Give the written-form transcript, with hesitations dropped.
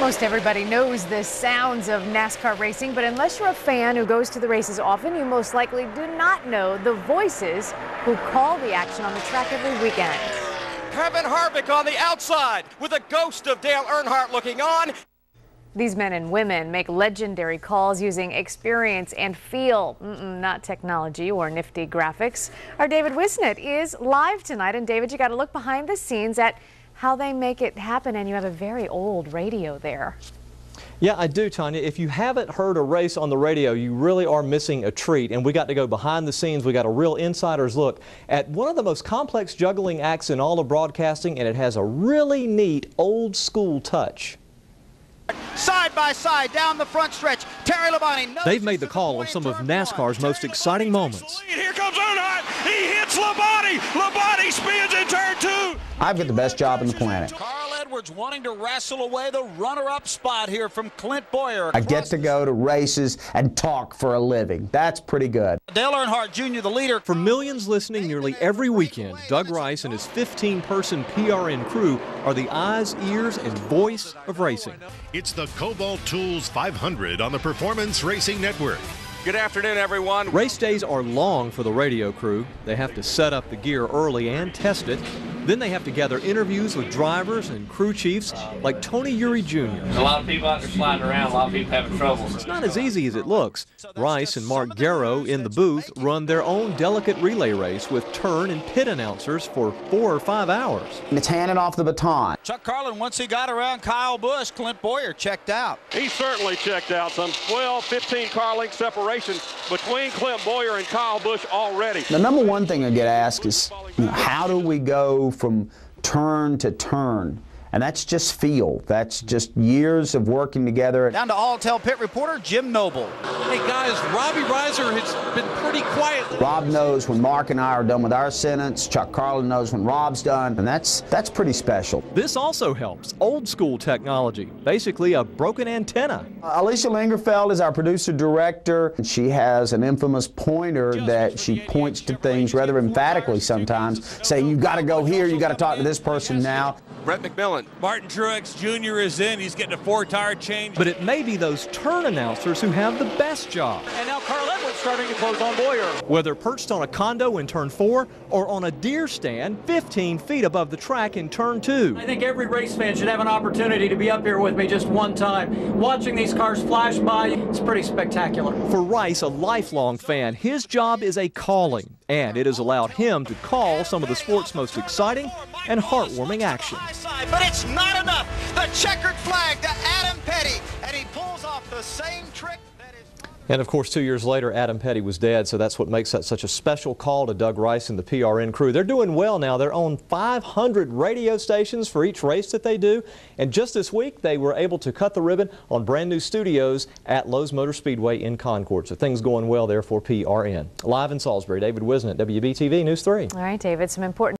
Most everybody knows the sounds of NASCAR racing, but unless you're a fan who goes to the races often, you most likely do not know the voices who call the action on the track every weekend. Kevin Harvick on the outside with a ghost of Dale Earnhardt looking on. These men and women make legendary calls using experience and feel, not technology or nifty graphics. Our David Whisenant is live tonight, and David, you got to look behind the scenes at how they make it happen, and you have a very old radio there. Yeah, I do, Tanya. If you haven't heard a race on the radio, you really are missing a treat, and we got to go behind the scenes. We got a real insider's look at one of the most complex juggling acts in all of broadcasting, and it has a really neat old school touch. Side by side down the front stretch, Terry Labonte. They've made the call on some of NASCAR's most exciting moments. Here comes Earnhardt. He hits Labonte. Labonte spins in turn two. I've got the best job on the planet. Carl Edwards wanting to wrestle away the runner-up spot here from Clint Boyer. I get to go to races and talk for a living. That's pretty good. Dale Earnhardt Jr., the leader. For millions listening nearly every weekend, Doug Rice and his 15-person PRN crew are the eyes, ears, and voice of racing. It's the Cobalt Tools 500 on the Performance Racing Network. Good afternoon, everyone. Race days are long for the radio crew. They have to set up the gear early and test it. Then they have to gather interviews with drivers and crew chiefs like Tony Uri Jr. There's a lot of people out there sliding around, a lot of people having trouble. It's not as easy as it looks. Rice and Mark Garrow in the booth run their own delicate relay race with turn and pit announcers for 4 or 5 hours. It's handing off the baton. Chuck Carlin, once he got around Kyle Busch, Clint Boyer checked out. He certainly checked out. Some 12, 15 car length separation between Clint Boyer and Kyle Busch already. The number one thing I get asked is, how do we go from turn to turn? And that's just feel. That's just years of working together. Down to All-Tel pit reporter Jim Noble. Hey guys, Robbie Reiser has been pretty quiet. Rob knows when Mark and I are done with our sentence. Chuck Carlin knows when Rob's done, and that's pretty special. This also helps. Old school technology, basically a broken antenna. Alicia Lingerfeld is our producer-director. She has an infamous pointer that she points to things rather emphatically sometimes, saying, you got to go here, you got to talk to this person now. Brett McMillan. Martin Truex Jr. is in. He's getting a 4-tire change. But it may be those turn announcers who have the best job. And now Carl Edwards starting to close on Boyer. Whether perched on a condo in turn 4 or on a deer stand 15 feet above the track in turn 2. I think every race fan should have an opportunity to be up here with me just one time. Watching these cars flash by, it's pretty spectacular. For Rice, a lifelong fan, his job is a calling, and it has allowed him to call some of the sport's most exciting and heartwarming action. But it's not enough. The checkered flag to Adam Petty, and he pulls off the same trick. And of course, 2 years later, Adam Petty was dead, so that's what makes that such a special call to Doug Rice and the PRN crew. They're doing well now. They're on 500 radio stations for each race that they do. And just this week, they were able to cut the ribbon on brand new studios at Lowe's Motor Speedway in Concord. So things going well there for PRN. Live in Salisbury, David Whisenant, WBTV News 3. All right, David, some important